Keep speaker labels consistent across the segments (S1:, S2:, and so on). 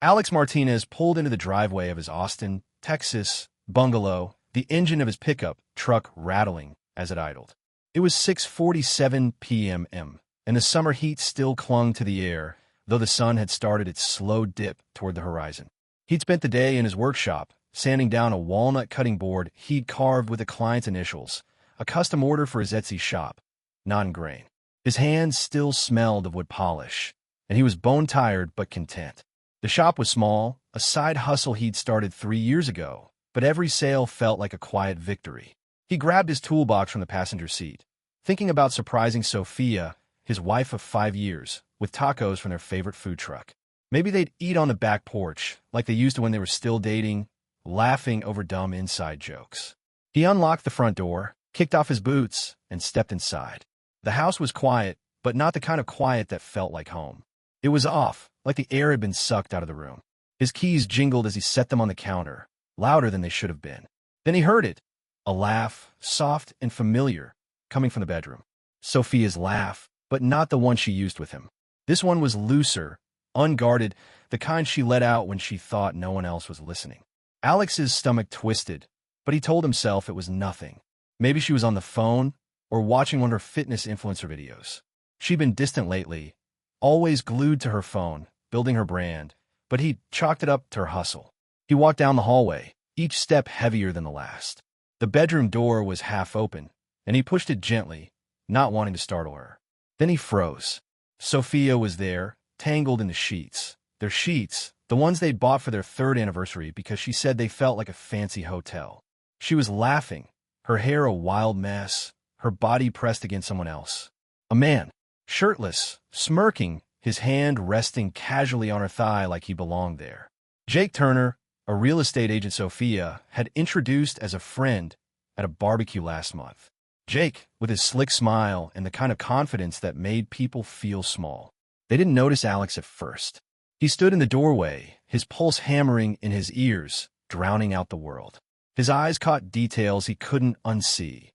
S1: Alex Martinez pulled into the driveway of his Austin, Texas bungalow, the engine of his pickup truck rattling as it idled. It was 6:47 p.m., and the summer heat still clung to the air, though the sun had started its slow dip toward the horizon. He'd spent the day in his workshop, sanding down a walnut cutting board he'd carved with the client's initials, a custom order for his Etsy shop, non-grain. His hands still smelled of wood polish, and he was bone-tired but content. The shop was small, a side hustle he'd started 3 years ago, but every sale felt like a quiet victory. He grabbed his toolbox from the passenger seat, thinking about surprising Sophia, his wife of 5 years, with tacos from their favorite food truck. Maybe they'd eat on the back porch, like they used to when they were still dating, laughing over dumb inside jokes. He unlocked the front door, kicked off his boots, and stepped inside. The house was quiet, but not the kind of quiet that felt like home. It was off, like the air had been sucked out of the room. His keys jingled as he set them on the counter, louder than they should have been. Then he heard it, a laugh, soft and familiar, coming from the bedroom. Sophia's laugh, but not the one she used with him. This one was looser, unguarded, the kind she let out when she thought no one else was listening. Alex's stomach twisted, but he told himself it was nothing. Maybe she was on the phone or watching one of her fitness influencer videos. She'd been distant lately, always glued to her phone, building her brand, but he chalked it up to her hustle. He walked down the hallway, each step heavier than the last. The bedroom door was half open, and he pushed it gently, not wanting to startle her. Then he froze. Sophia was there, tangled in the sheets. Their sheets, the ones they'd bought for their 3rd anniversary because she said they felt like a fancy hotel. She was laughing, her hair a wild mess, her body pressed against someone else. A man, shirtless, smirking, his hand resting casually on her thigh like he belonged there. Jake Turner, a real estate agent Sophia had introduced as a friend at a barbecue last month. Jake, with his slick smile and the kind of confidence that made people feel small. They didn't notice Alex at first. He stood in the doorway, his pulse hammering in his ears, drowning out the world. His eyes caught details he couldn't unsee.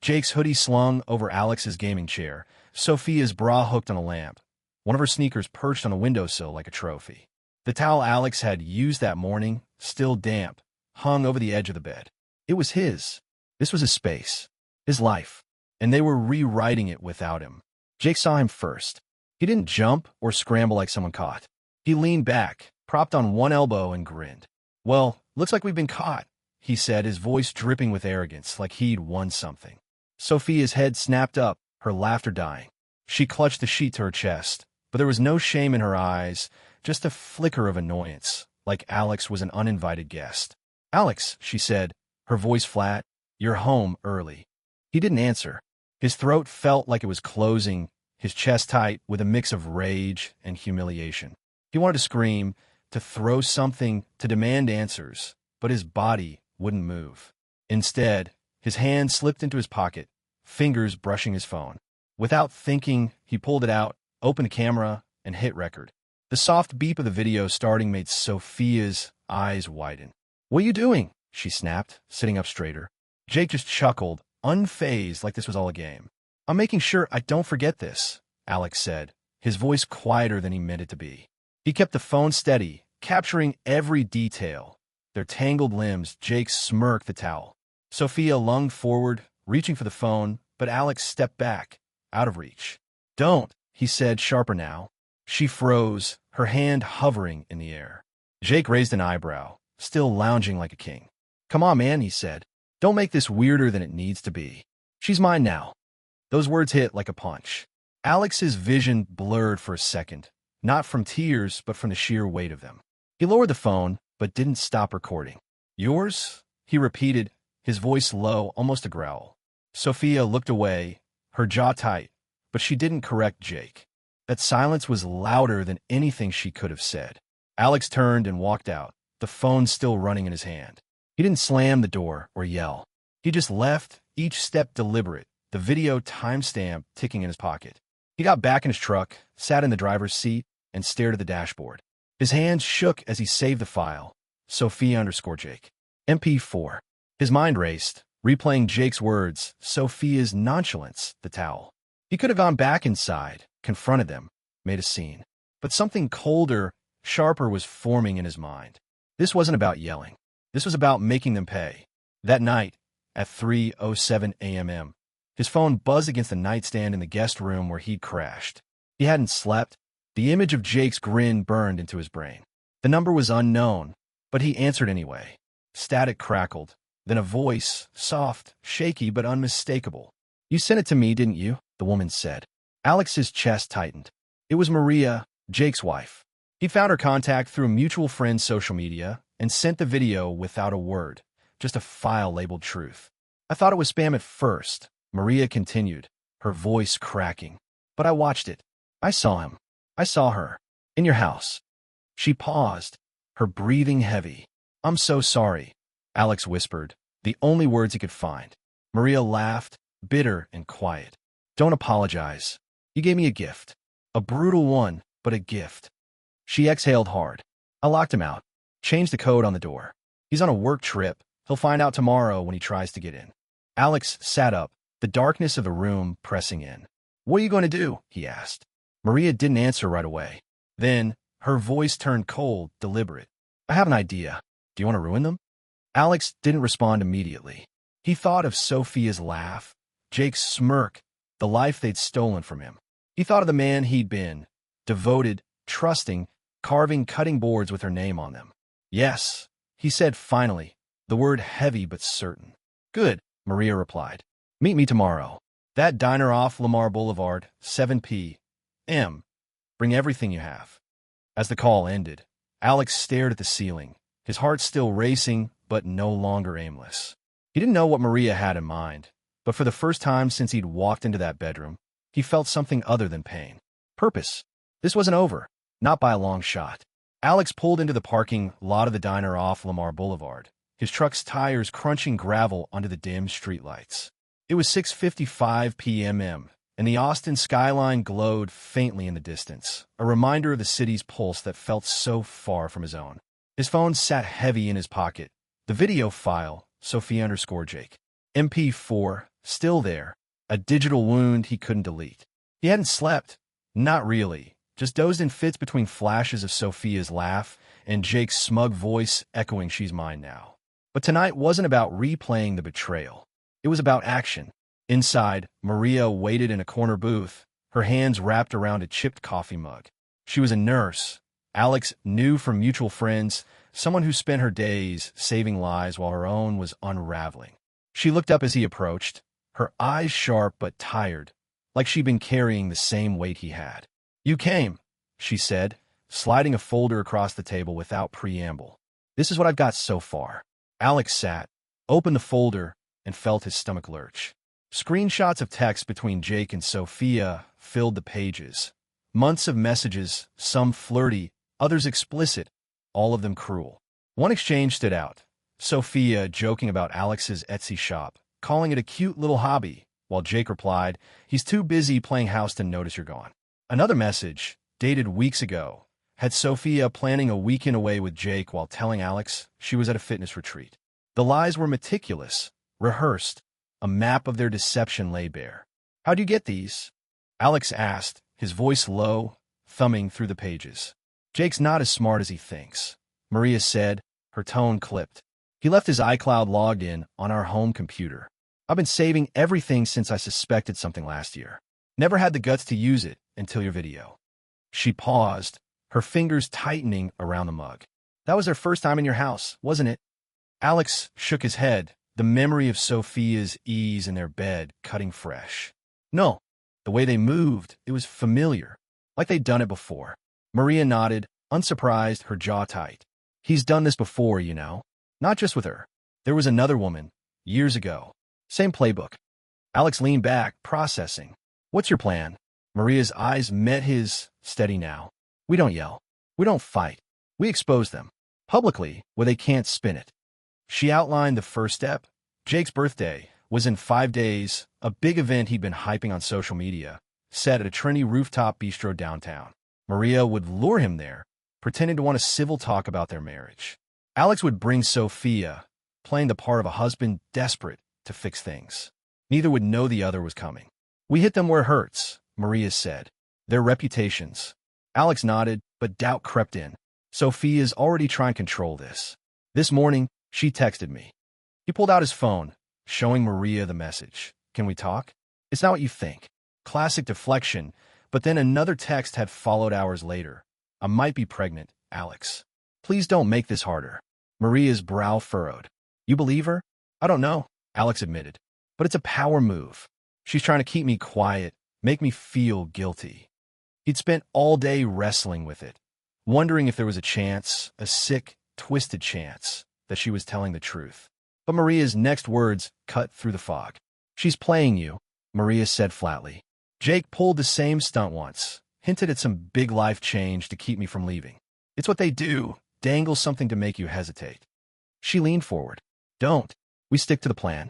S1: Jake's hoodie slung over Alex's gaming chair, Sophia's bra hooked on a lamp, one of her sneakers perched on a windowsill like a trophy. The towel Alex had used that morning, still damp, hung over the edge of the bed. It was his. This was his space, his life, and they were rewriting it without him. Jake saw him first. He didn't jump or scramble like someone caught. He leaned back, propped on one elbow, and grinned. "Well, looks like we've been caught," he said, his voice dripping with arrogance, like he'd won something. Sophia's head snapped up, her laughter dying. She clutched the sheet to her chest, but there was no shame in her eyes, just a flicker of annoyance, like Alex was an uninvited guest. "Alex," she said, her voice flat, "you're home early." He didn't answer. His throat felt like it was closing, his chest tight with a mix of rage and humiliation. He wanted to scream, to throw something, to demand answers, but his body wouldn't move. Instead, his hand slipped into his pocket, fingers brushing his phone. Without thinking, he pulled it out, opened the camera, and hit record. The soft beep of the video starting made Sophia's eyes widen. "What are you doing?" she snapped, sitting up straighter. Jake just chuckled, unfazed like this was all a game. "I'm making sure I don't forget this," Alex said, his voice quieter than he meant it to be. He kept the phone steady, capturing every detail. Their tangled limbs, Jake smirked the towel. Sophia lunged forward, reaching for the phone, but Alex stepped back, out of reach. "Don't," he said, sharper now. She froze, her hand hovering in the air. Jake raised an eyebrow, still lounging like a king. "Come on, man," he said. "Don't make this weirder than it needs to be. She's mine now." Those words hit like a punch. Alex's vision blurred for a second, not from tears, but from the sheer weight of them. He lowered the phone, but didn't stop recording. "Yours?" he repeated, his voice low, almost a growl. Sophia looked away, her jaw tight, but she didn't correct Jake. That silence was louder than anything she could have said. Alex turned and walked out, the phone still running in his hand. He didn't slam the door or yell. He just left, each step deliberate, the video timestamp ticking in his pocket. He got back in his truck, sat in the driver's seat, and stared at the dashboard. His hands shook as he saved the file. Sophia_Jake. MP4. His mind raced, replaying Jake's words, Sophia's nonchalance, the towel. He could have gone back inside, confronted them, made a scene. But something colder, sharper was forming in his mind. This wasn't about yelling. This was about making them pay. That night, at 3:07 a.m., his phone buzzed against the nightstand in the guest room where he'd crashed. He hadn't slept. The image of Jake's grin burned into his brain. The number was unknown, but he answered anyway. Static crackled. Then a voice, soft, shaky, but unmistakable. "You sent it to me, didn't you?" the woman said. Alex's chest tightened. It was Maria, Jake's wife. He found her contact through a mutual friend's social media and sent the video without a word, just a file labeled truth. "I thought it was spam at first," Maria continued, her voice cracking. "But I watched it. I saw him. I saw her. In your house." She paused, her breathing heavy. "I'm so sorry," Alex whispered, the only words he could find. Maria laughed, bitter and quiet. "Don't apologize. You gave me a gift. A brutal one, but a gift." She exhaled hard. "I locked him out. Changed the code on the door. He's on a work trip. He'll find out tomorrow when he tries to get in." Alex sat up, the darkness of the room pressing in. "What are you going to do?" he asked. Maria didn't answer right away. Then, her voice turned cold, deliberate. "I have an idea. Do you want to ruin them?" Alex didn't respond immediately. He thought of Sophia's laugh, Jake's smirk, the life they'd stolen from him. He thought of the man he'd been, devoted, trusting, carving cutting boards with her name on them. "Yes," he said finally, the word heavy but certain. "Good," Maria replied. "Meet me tomorrow. That diner off Lamar Boulevard, 7 p.m. Bring everything you have." As the call ended, Alex stared at the ceiling, his heart still racing, but no longer aimless. He didn't know what Maria had in mind, but for the first time since he'd walked into that bedroom, he felt something other than pain. Purpose. This wasn't over, not by a long shot. Alex pulled into the parking lot of the diner off Lamar Boulevard, his truck's tires crunching gravel under the dim streetlights. It was 6:55 p.m., and the Austin skyline glowed faintly in the distance, a reminder of the city's pulse that felt so far from his own. His phone sat heavy in his pocket. The video file, Sophia_Jake. MP4, still there, a digital wound he couldn't delete. He hadn't slept. Not really. Just dozed in fits between flashes of Sophia's laugh and Jake's smug voice echoing "she's mine now." But tonight wasn't about replaying the betrayal. It was about action. Inside, Maria waited in a corner booth, her hands wrapped around a chipped coffee mug. She was a nurse. Alex knew from mutual friends, someone who spent her days saving lives while her own was unraveling. She looked up as he approached, her eyes sharp but tired, like she'd been carrying the same weight he had. "You came," she said, sliding a folder across the table without preamble. "This is what I've got so far." Alex sat, opened the folder, and felt his stomach lurch. Screenshots of texts between Jake and Sophia filled the pages. Months of messages, some flirty, others explicit, all of them cruel. One exchange stood out. Sophia joking about Alex's Etsy shop, calling it a cute little hobby, while Jake replied, "He's too busy playing house to notice you're gone." Another message, dated weeks ago, had Sophia planning a weekend away with Jake while telling Alex she was at a fitness retreat. The lies were meticulous, rehearsed. A map of their deception lay bare. "How'd you get these?" Alex asked, his voice low, thumbing through the pages. "Jake's not as smart as he thinks," Maria said, her tone clipped. "He left his iCloud logged in on our home computer. I've been saving everything since I suspected something last year. Never had the guts to use it until your video." She paused, her fingers tightening around the mug. "That was their first time in your house, wasn't it?" Alex shook his head, the memory of Sophia's ease in their bed cutting fresh. "No. The way they moved, it was familiar, like they'd done it before." Maria nodded, unsurprised, her jaw tight. "He's done this before, you know. Not just with her. There was another woman, years ago. Same playbook." Alex leaned back, processing. "What's your plan?" Maria's eyes met his, steady now. "We don't yell. We don't fight. We expose them. Publicly, where they can't spin it." She outlined the first step. Jake's birthday was in 5 days, a big event he'd been hyping on social media, set at a trendy rooftop bistro downtown. Maria would lure him there, pretending to want a civil talk about their marriage. Alex would bring Sophia, playing the part of a husband desperate to fix things. Neither would know the other was coming. "We hit them where it hurts," Maria said. "Their reputations." Alex nodded, but doubt crept in. Sophia's already trying to control this. This morning, she texted me. He pulled out his phone, showing Maria the message. Can we talk? It's not what you think. Classic deflection, but then another text had followed hours later. I might be pregnant, Alex. Please don't make this harder. Maria's brow furrowed. You believe her? I don't know, Alex admitted. But it's a power move. She's trying to keep me quiet, make me feel guilty. He'd spent all day wrestling with it, wondering if there was a chance, a sick, twisted chance, that she was telling the truth. But Maria's next words cut through the fog. She's playing you, Maria said flatly. Jake pulled the same stunt once, hinted at some big life change to keep me from leaving. It's what they do, dangle something to make you hesitate. She leaned forward. Don't. We stick to the plan.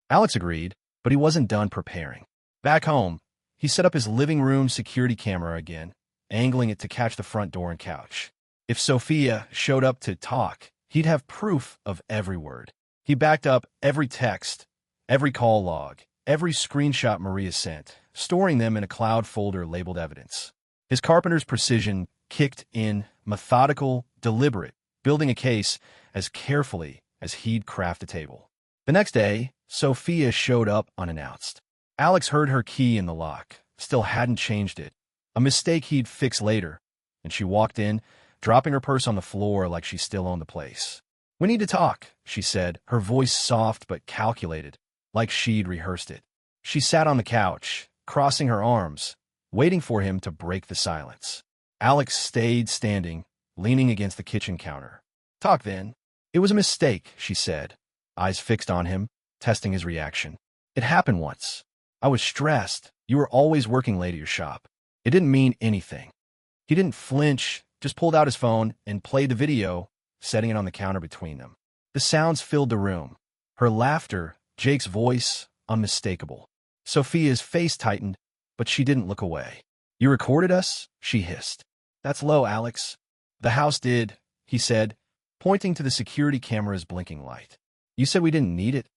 S1: Alex agreed, but he wasn't done preparing. Back home, he set up his living room security camera again, angling it to catch the front door and couch. If Sophia showed up to talk, he'd have proof of every word. He backed up every text, every call log, every screenshot Maria sent, storing them in a cloud folder labeled evidence. His carpenter's precision kicked in, methodical, deliberate, building a case as carefully as he'd craft a table. The next day, Sophia showed up unannounced. Alex heard her key in the lock, still hadn't changed it, a mistake he'd fix later, and she walked in, dropping her purse on the floor like she still owned the place. We need to talk, she said, her voice soft but calculated, like she'd rehearsed it. She sat on the couch, crossing her arms, waiting for him to break the silence. Alex stayed standing, leaning against the kitchen counter. Talk then. It was a mistake, she said, eyes fixed on him, testing his reaction. It happened once. I was stressed. You were always working late at your shop. It didn't mean anything. He didn't flinch, just pulled out his phone and played the video, setting it on the counter between them. The sounds filled the room. Her laughter, Jake's voice, unmistakable. Sophia's face tightened, but she didn't look away. You recorded us? She hissed. That's low, Alex. The house did, he said, pointing to the security camera's blinking light. You said we didn't need it,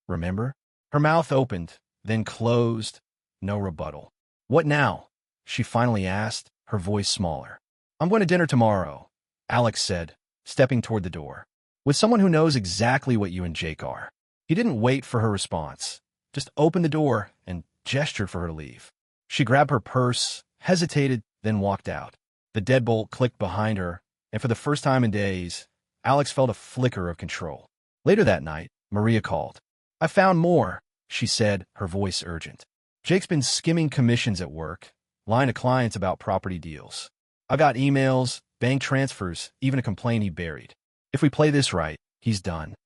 S1: remember? Her mouth opened, then closed, no rebuttal. What now? She finally asked, her voice smaller. I'm going to dinner tomorrow, Alex said, stepping toward the door. With someone who knows exactly what you and Jake are. He didn't wait for her response, just opened the door and gestured for her to leave. She grabbed her purse, hesitated, then walked out. The deadbolt clicked behind her, and for the first time in days, Alex felt a flicker of control. Later that night, Maria called. I found more, she said, her voice urgent. Jake's been skimming commissions at work, lying to clients about property deals. I got emails, bank transfers, even a complaint he buried. If we play this right, he's done.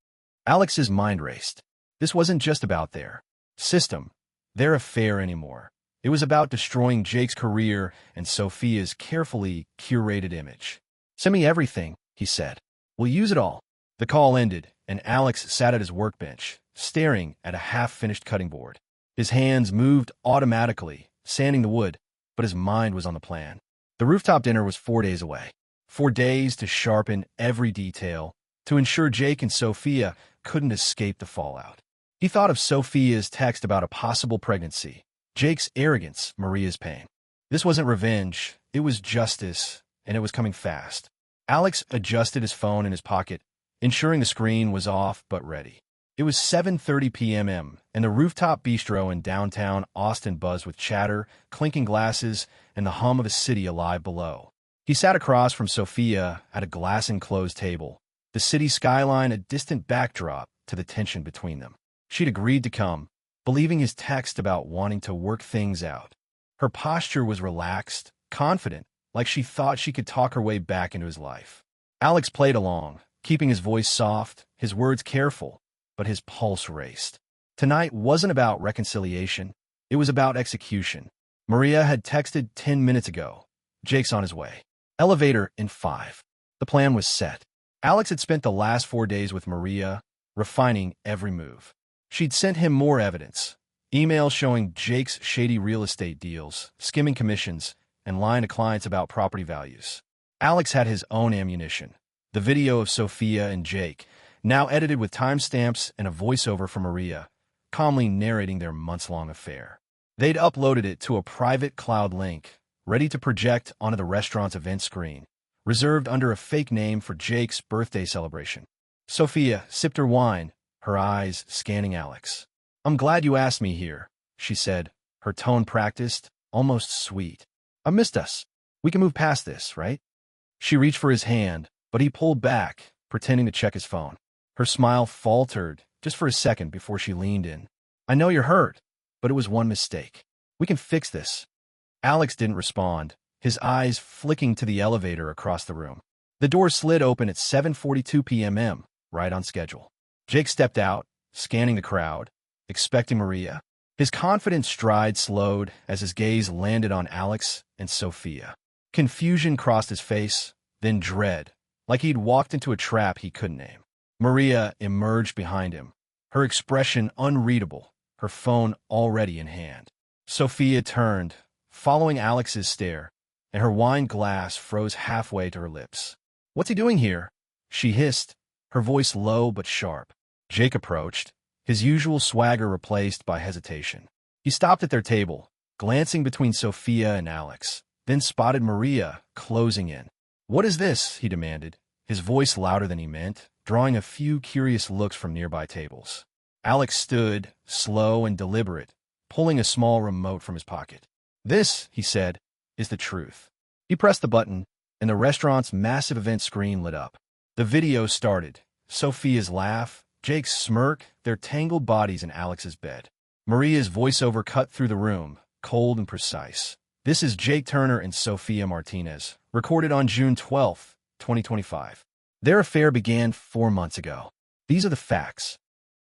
S1: Alex's mind raced. This wasn't just about their system, their affair anymore. It was about destroying Jake's career and Sophia's carefully curated image. Send me everything, he said. We'll use it all. The call ended, and Alex sat at his workbench, staring at a half-finished cutting board. His hands moved automatically, sanding the wood, but his mind was on the plan. The rooftop dinner was 4 days away. 4 days to sharpen every detail, to ensure Jake and Sophia couldn't escape the fallout. He thought of Sophia's text about a possible pregnancy, Jake's arrogance, Maria's pain. This wasn't revenge, it was justice, and it was coming fast. Alex adjusted his phone in his pocket, ensuring the screen was off but ready. It was 7:30 p.m., and the rooftop bistro in downtown Austin buzzed with chatter, clinking glasses, and the hum of a city alive below. He sat across from Sophia at a glass-enclosed table, the city skyline a distant backdrop to the tension between them. She'd agreed to come, believing his text about wanting to work things out. Her posture was relaxed, confident, like she thought she could talk her way back into his life. Alex played along, keeping his voice soft, his words careful, but his pulse raced. Tonight wasn't about reconciliation. It was about execution. Maria had texted 10 minutes ago. Jake's on his way. Elevator in 5. The plan was set. Alex had spent the last 4 days with Maria, refining every move. She'd sent him more evidence. Emails showing Jake's shady real estate deals, skimming commissions, and lying to clients about property values. Alex had his own ammunition. The video of Sophia and Jake, now edited with timestamps and a voiceover from Maria, calmly narrating their months-long affair. They'd uploaded it to a private cloud link, ready to project onto the restaurant's event screen, reserved under a fake name for Jake's birthday celebration. Sophia sipped her wine, her eyes scanning Alex. "I'm glad you asked me here," she said, her tone practiced, almost sweet. "I missed us. We can move past this, right?" She reached for his hand, but he pulled back, pretending to check his phone. Her smile faltered just for a second before she leaned in. "I know you're hurt, but it was one mistake. We can fix this." Alex didn't respond, his eyes flicking to the elevator across the room. The door slid open at 7:42 p.m., right on schedule. Jake stepped out, scanning the crowd, expecting Maria. His confident stride slowed as his gaze landed on Alex and Sophia. Confusion crossed his face, then dread, like he'd walked into a trap he couldn't name. Maria emerged behind him, her expression unreadable, her phone already in hand. Sophia turned, following Alex's stare, and her wine glass froze halfway to her lips. "What's he doing here?" she hissed, her voice low but sharp. Jake approached, his usual swagger replaced by hesitation. He stopped at their table, glancing between Sophia and Alex, then spotted Maria closing in. "What is this?" he demanded, his voice louder than he meant, drawing a few curious looks from nearby tables. Alex stood, slow and deliberate, pulling a small remote from his pocket. "This," he said, "is the truth." He pressed the button, and the restaurant's massive event screen lit up. The video started. Sophia's laugh, Jake's smirk, their tangled bodies in Alex's bed. Maria's voiceover cut through the room, cold and precise. "This is Jake Turner and Sophia Martinez, recorded on June 12, 2025. Their affair began 4 months ago. These are the facts."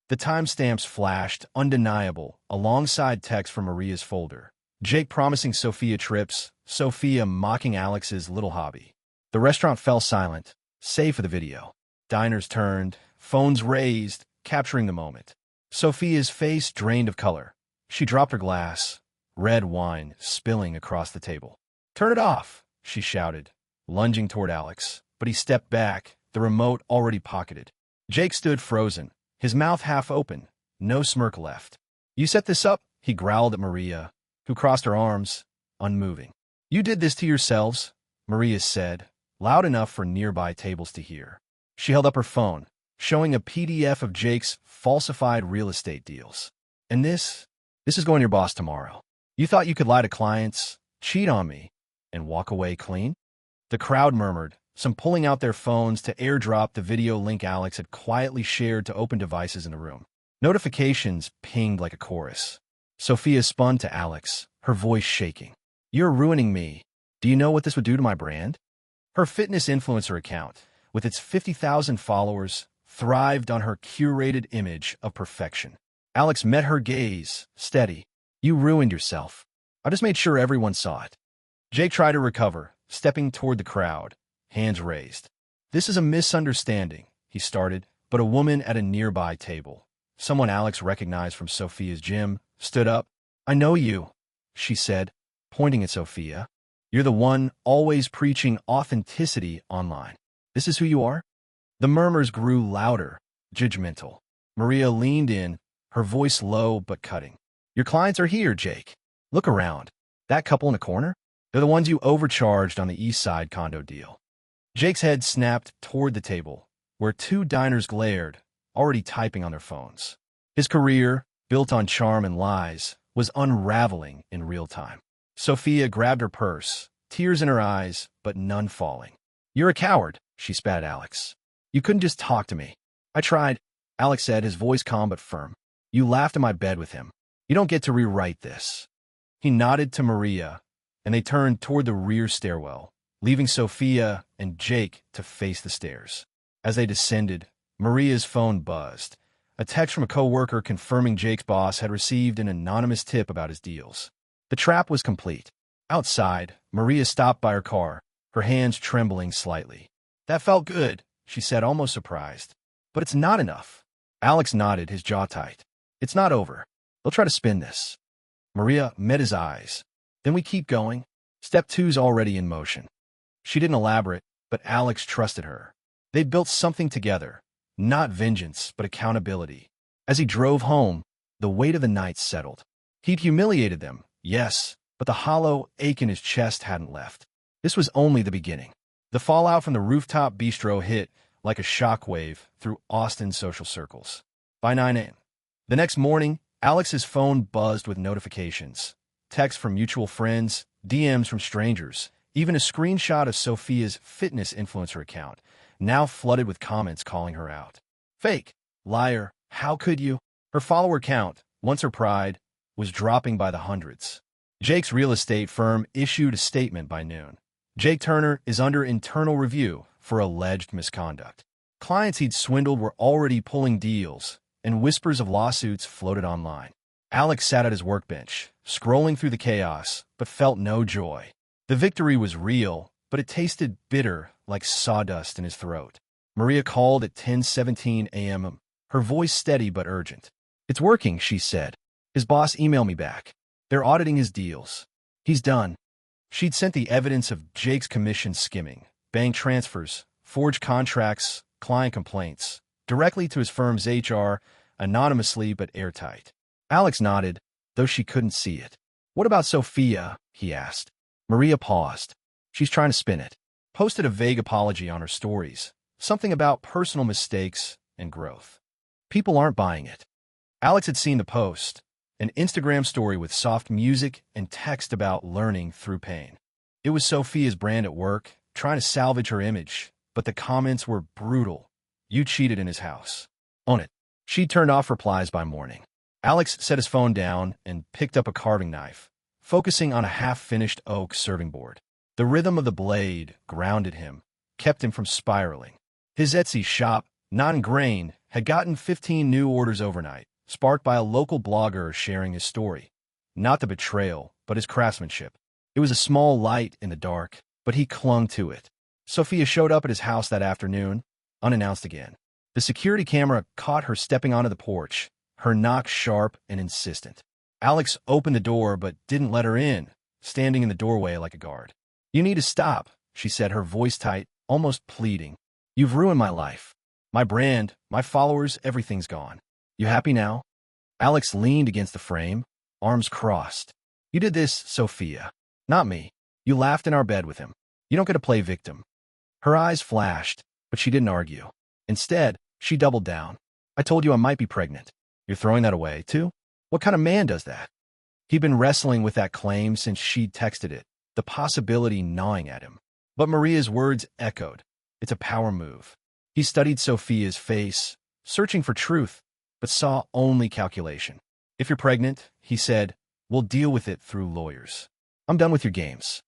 S1: The timestamps flashed, undeniable, alongside text from Maria's folder. Jake promising Sophia trips, Sophia mocking Alex's little hobby. The restaurant fell silent, save for the video. Diners turned, phones raised, capturing the moment. Sophia's face drained of color. She dropped her glass, red wine spilling across the table. "Turn it off," she shouted, lunging toward Alex, but he stepped back, the remote already pocketed. Jake stood frozen, his mouth half open, no smirk left. "You set this up?" he growled at Maria, who crossed her arms, unmoving. "You did this to yourselves," Maria said, loud enough for nearby tables to hear. She held up her phone, showing a PDF of Jake's falsified real estate deals. "And this is going to your boss tomorrow. You thought you could lie to clients, cheat on me, and walk away clean?" The crowd murmured, some pulling out their phones to airdrop the video link Alex had quietly shared to open devices in the room. Notifications pinged like a chorus. Sophia spun to Alex, her voice shaking. "You're ruining me. Do you know what this would do to my brand?" Her fitness influencer account, with its 50,000 followers, thrived on her curated image of perfection. Alex met her gaze, steady. "You ruined yourself. I just made sure everyone saw it." Jake tried to recover, stepping toward the crowd, hands raised. "This is a misunderstanding," he started, but a woman at a nearby table, someone Alex recognized from Sophia's gym, stood up. "I know you," she said, pointing at Sophia. "You're the one always preaching authenticity online. This is who you are?" The murmurs grew louder, judgmental. Maria leaned in, her voice low but cutting. "Your clients are here, Jake. Look around. That couple in the corner? They're the ones you overcharged on the East Side condo deal." Jake's head snapped toward the table, where 2 diners glared, already typing on their phones. His career, built on charm and lies, was unraveling in real time. Sophia grabbed her purse, tears in her eyes, but none falling. "You're a coward," she spat at Alex. "You couldn't just talk to me." "I tried," Alex said, his voice calm but firm. "You laughed in my bed with him. You don't get to rewrite this." He nodded to Maria, and they turned toward the rear stairwell, leaving Sophia and Jake to face the stairs. As they descended, Maria's phone buzzed, a text from a coworker confirming Jake's boss had received an anonymous tip about his deals. The trap was complete. Outside, Maria stopped by her car, her hands trembling slightly. "That felt good," she said, almost surprised. "But it's not enough." Alex nodded, his jaw tight. "It's not over. They'll try to spin this." Maria met his eyes. "Then we keep going. Step 2's already in motion." She didn't elaborate, but Alex trusted her. They built something together, not vengeance, but accountability. As he drove home, the weight of the night settled. He'd humiliated them, yes, but the hollow ache in his chest hadn't left. This was only the beginning. The fallout from the rooftop bistro hit like a shockwave through Austin's social circles. By 9 a.m. the next morning, Alex's phone buzzed with notifications. Texts from mutual friends, DMs from strangers, even a screenshot of Sophia's fitness influencer account, now flooded with comments calling her out. Fake. Liar. How could you? Her follower count, once her pride, was dropping by the hundreds. Jake's real estate firm issued a statement by noon. Jake Turner is under internal review for alleged misconduct. Clients he'd swindled were already pulling deals, and whispers of lawsuits floated online. Alex sat at his workbench, scrolling through the chaos, but felt no joy. The victory was real, but it tasted bitter like sawdust in his throat. Maria called at 10:17 a.m., her voice steady but urgent. It's working, she said. His boss emailed me back. They're auditing his deals. He's done. She'd sent the evidence of Jake's commission skimming, bank transfers, forged contracts, client complaints, directly to his firm's HR, anonymously but airtight. Alex nodded, though she couldn't see it. What about Sophia? He asked. Maria paused. She's trying to spin it. Posted a vague apology on her stories, something about personal mistakes and growth. People aren't buying it. Alex had seen the post, an Instagram story with soft music and text about learning through pain. It was Sophia's brand at work, trying to salvage her image, but the comments were brutal. You cheated in his house. Own it. She turned off replies by morning. Alex set his phone down and picked up a carving knife, focusing on a half-finished oak serving board. The rhythm of the blade grounded him, kept him from spiraling. His Etsy shop, not ingrained, had gotten 15 new orders overnight, sparked by a local blogger sharing his story. Not the betrayal, but his craftsmanship. It was a small light in the dark, but he clung to it. Sophia showed up at his house that afternoon, unannounced again. The security camera caught her stepping onto the porch, her knock sharp and insistent. Alex opened the door but didn't let her in, standing in the doorway like a guard. You need to stop, she said, her voice tight, almost pleading. You've ruined my life. My brand, my followers, everything's gone. You happy now? Alex leaned against the frame, arms crossed. You did this, Sophia. Not me. You laughed in our bed with him. You don't get to play victim. Her eyes flashed, but she didn't argue. Instead, she doubled down. I told you I might be pregnant. You're throwing that away, too? What kind of man does that? He'd been wrestling with that claim since she'd texted it, the possibility gnawing at him. But Maria's words echoed. It's a power move. He studied Sophia's face, searching for truth, but saw only calculation. If you're pregnant, he said, we'll deal with it through lawyers. I'm done with your games.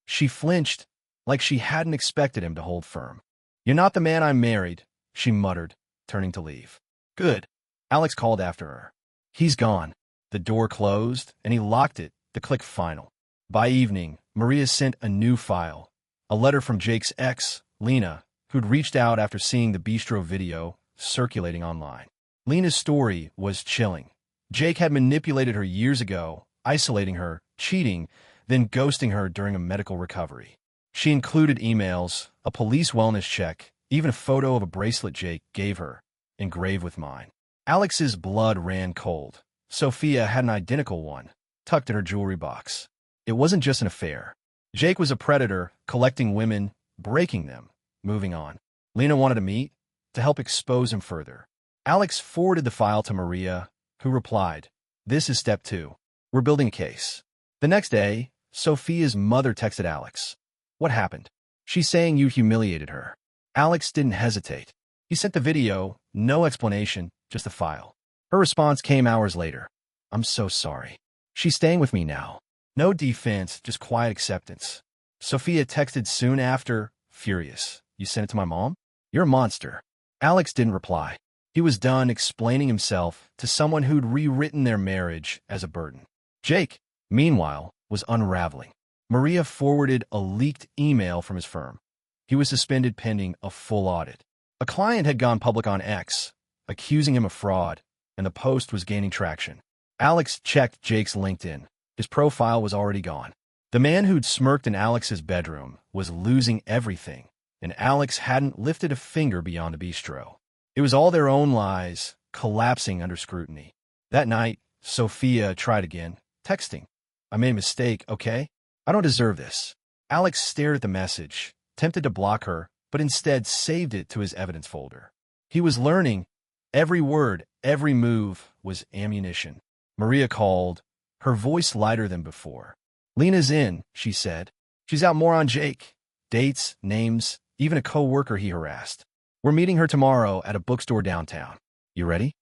S1: She flinched, like she hadn't expected him to hold firm. You're not the man I married, she muttered, turning to leave. Good. Alex called after her. He's gone. The door closed, and he locked it to click final. By evening, Maria sent a new file, a letter from Jake's ex, Lena, who'd reached out after seeing the bistro video circulating online. Lena's story was chilling. Jake had manipulated her years ago, isolating her, cheating, then ghosting her during a medical recovery. She included emails, a police wellness check, even a photo of a bracelet Jake gave her, engraved with mine. Alex's blood ran cold. Sophia had an identical one, tucked in her jewelry box. It wasn't just an affair. Jake was a predator, collecting women, breaking them, moving on. Lena wanted to meet, to help expose him further. Alex forwarded the file to Maria, who replied, This is step 2. We're building a case. The next day, Sophia's mother texted Alex. What happened? She's saying you humiliated her. Alex didn't hesitate. He sent the video, no explanation, just the file. Her response came hours later. I'm so sorry. She's staying with me now. No defense, just quiet acceptance. Sophia texted soon after, furious. You sent it to my mom? You're a monster. Alex didn't reply. He was done explaining himself to someone who'd rewritten their marriage as a burden. Jake, meanwhile, was unraveling. Maria forwarded a leaked email from his firm. He was suspended pending a full audit. A client had gone public on X, accusing him of fraud, and the post was gaining traction. Alex checked Jake's LinkedIn. His profile was already gone. The man who'd smirked in Alex's bedroom was losing everything, and Alex hadn't lifted a finger beyond the bistro. It was all their own lies, collapsing under scrutiny. That night, Sophia tried again, texting. I made a mistake, okay? I don't deserve this. Alex stared at the message, tempted to block her, but instead saved it to his evidence folder. He was learning. Every word, every move was ammunition. Maria called, her voice lighter than before. "Lena's in," she said. "She's out more on Jake. Dates, names, even a co-worker he harassed. We're meeting her tomorrow at a bookstore downtown. You ready?"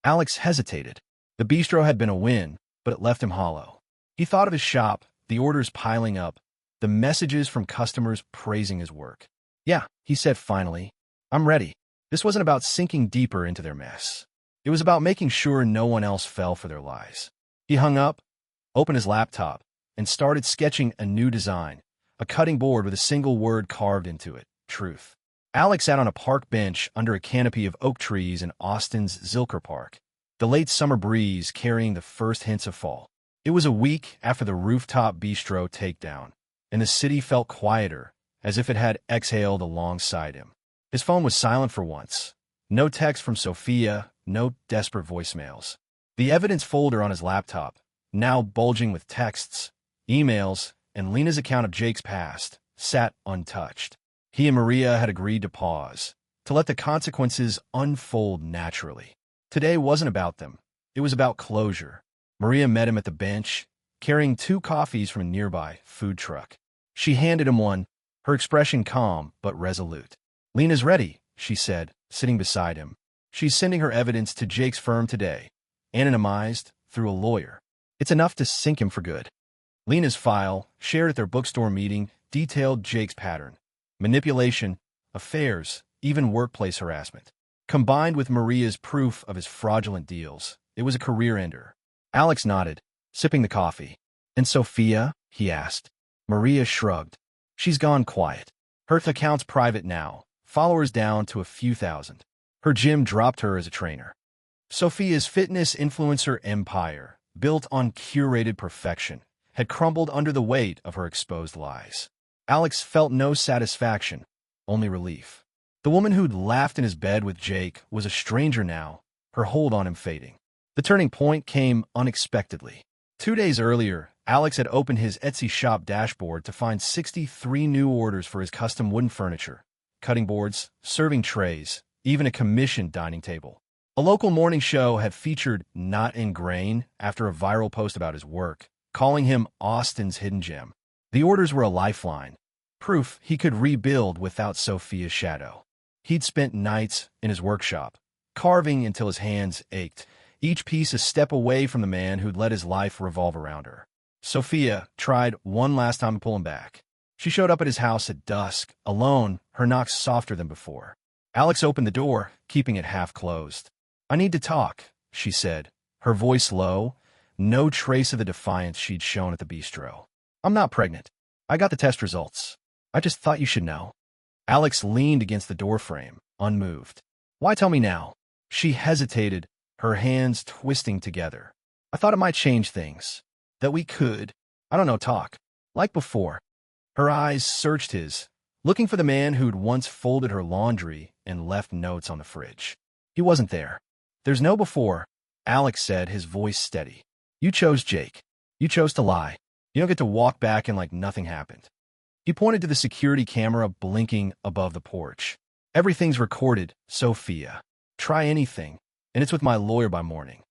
S1: Alex hesitated. The bistro had been a win, but it left him hollow. He thought of his shop, the orders piling up, the messages from customers praising his work. "Yeah," he said finally. "I'm ready." This wasn't about sinking deeper into their mess. It was about making sure no one else fell for their lies. He hung up, opened his laptop, and started sketching a new design, a cutting board with a single word carved into it: truth. Alex sat on a park bench under a canopy of oak trees in Austin's Zilker Park, the late summer breeze carrying the first hints of fall. It was a week after the rooftop bistro takedown, and the city felt quieter, as if it had exhaled alongside him. His phone was silent for once. No text from Sophia, no desperate voicemails. The evidence folder on his laptop, now bulging with texts, emails, and Lena's account of Jake's past, sat untouched. He and Maria had agreed to pause, to let the consequences unfold naturally. Today wasn't about them. It was about closure. Maria met him at the bench, carrying 2 coffees from a nearby food truck. She handed him one, her expression calm but resolute. "Lena's ready," she said, sitting beside him. "She's sending her evidence to Jake's firm today, anonymized through a lawyer. It's enough to sink him for good." Lena's file, shared at their bookstore meeting, detailed Jake's pattern: manipulation, affairs, even workplace harassment. Combined with Maria's proof of his fraudulent deals, it was a career ender. Alex nodded, sipping the coffee. "And Sophia?" he asked. Maria shrugged. "She's gone quiet. Her account's private now, followers down to a few thousand. Her gym dropped her as a trainer." Sophia's fitness influencer empire, built on curated perfection, had crumbled under the weight of her exposed lies. Alex felt no satisfaction, only relief. The woman who'd laughed in his bed with Jake was a stranger now, her hold on him fading. The turning point came unexpectedly. 2 days earlier, Alex had opened his Etsy shop dashboard to find 63 new orders for his custom wooden furniture, cutting boards, serving trays, even a commissioned dining table. A local morning show had featured Not in Grain after a viral post about his work, calling him Austin's hidden gem. The orders were a lifeline, proof he could rebuild without Sophia's shadow. He'd spent nights in his workshop, carving until his hands ached, each piece a step away from the man who'd let his life revolve around her. Sophia tried one last time to pull him back. She showed up at his house at dusk, alone, her knock softer than before. Alex opened the door, keeping it half closed. "I need to talk," she said, her voice low, no trace of the defiance she'd shown at the bistro. "I'm not pregnant. I got the test results. I just thought you should know." Alex leaned against the doorframe, unmoved. "Why tell me now?" She hesitated, her hands twisting together. "I thought it might change things. That we could, I don't know, talk. Like before." Her eyes searched his, looking for the man who'd once folded her laundry and left notes on the fridge. He wasn't there. "There's no before," Alex said, his voice steady. "You chose Jake. You chose to lie. You don't get to walk back and like nothing happened." He pointed to the security camera blinking above the porch. "Everything's recorded, Sophia. Try anything, and it's with my lawyer by morning."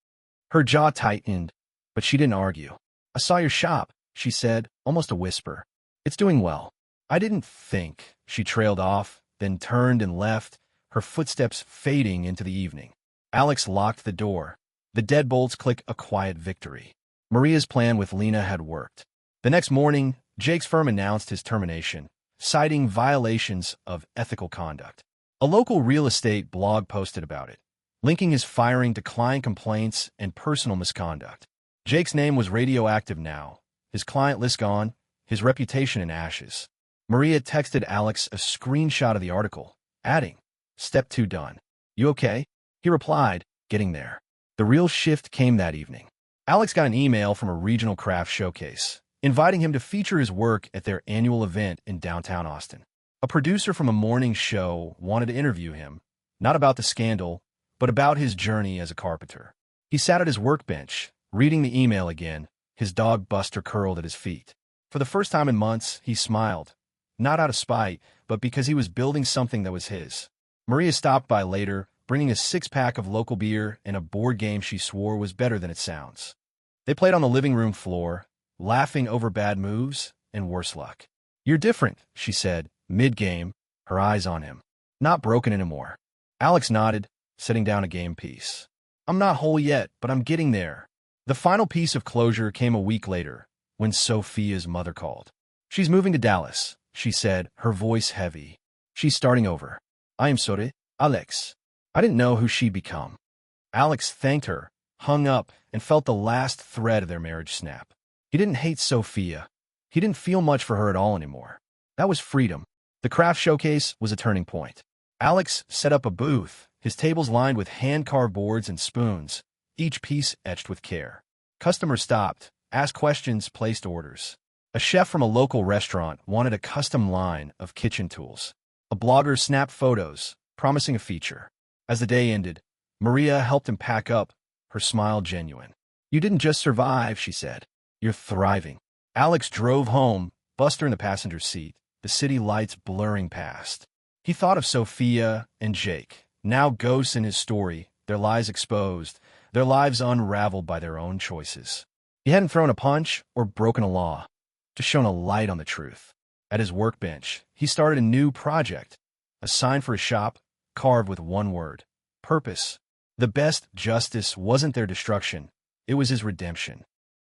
S1: Her jaw tightened, but she didn't argue. "I saw your shop," she said, almost a whisper. "It's doing well." "I didn't think," she trailed off, then turned and left, her footsteps fading into the evening. Alex locked the door. The deadbolts click a quiet victory. Maria's plan with Lena had worked. The next morning, Jake's firm announced his termination, citing violations of ethical conduct. A local real estate blog posted about it, linking his firing to client complaints and personal misconduct. Jake's name was radioactive now, his client list gone, his reputation in ashes. Maria texted Alex a screenshot of the article, adding, "Step 2 done. You okay?" He replied, "Getting there." The real shift came that evening. Alex got an email from a regional craft showcase, inviting him to feature his work at their annual event in downtown Austin. A producer from a morning show wanted to interview him, not about the scandal, but about his journey as a carpenter. He sat at his workbench, reading the email again, his dog Buster curled at his feet. For the first time in months, he smiled, not out of spite, but because he was building something that was his. Maria stopped by later, bringing a six-pack of local beer and a board game she swore was better than it sounds. They played on the living room floor, laughing over bad moves and worse luck. "You're different," she said, mid-game, her eyes on him. "Not broken anymore." Alex nodded, setting down a game piece. "I'm not whole yet, but I'm getting there." The final piece of closure came a week later, when Sophia's mother called. "She's moving to Dallas," she said, her voice heavy. "She's starting over." "I am sorry, Alex." I didn't know who she'd become. Alex thanked her, hung up, and felt the last thread of their marriage snap. He didn't hate Sophia. He didn't feel much for her at all anymore. That was freedom. The craft showcase was a turning point. Alex set up a booth, his tables lined with hand-carved boards and spoons, each piece etched with care. Customers stopped, asked questions, placed orders. A chef from a local restaurant wanted a custom line of kitchen tools. A blogger snapped photos, promising a feature. As the day ended, Maria helped him pack up, her smile genuine. "You didn't just survive," she said. "You're thriving." Alex drove home, Buster in the passenger seat, the city lights blurring past. He thought of Sophia and Jake, now ghosts in his story, their lies exposed, their lives unraveled by their own choices. He hadn't thrown a punch or broken a law, just shone a light on the truth. At his workbench, he started a new project, a sign for his shop, carved with one word: purpose. The best justice wasn't their destruction, it was his redemption.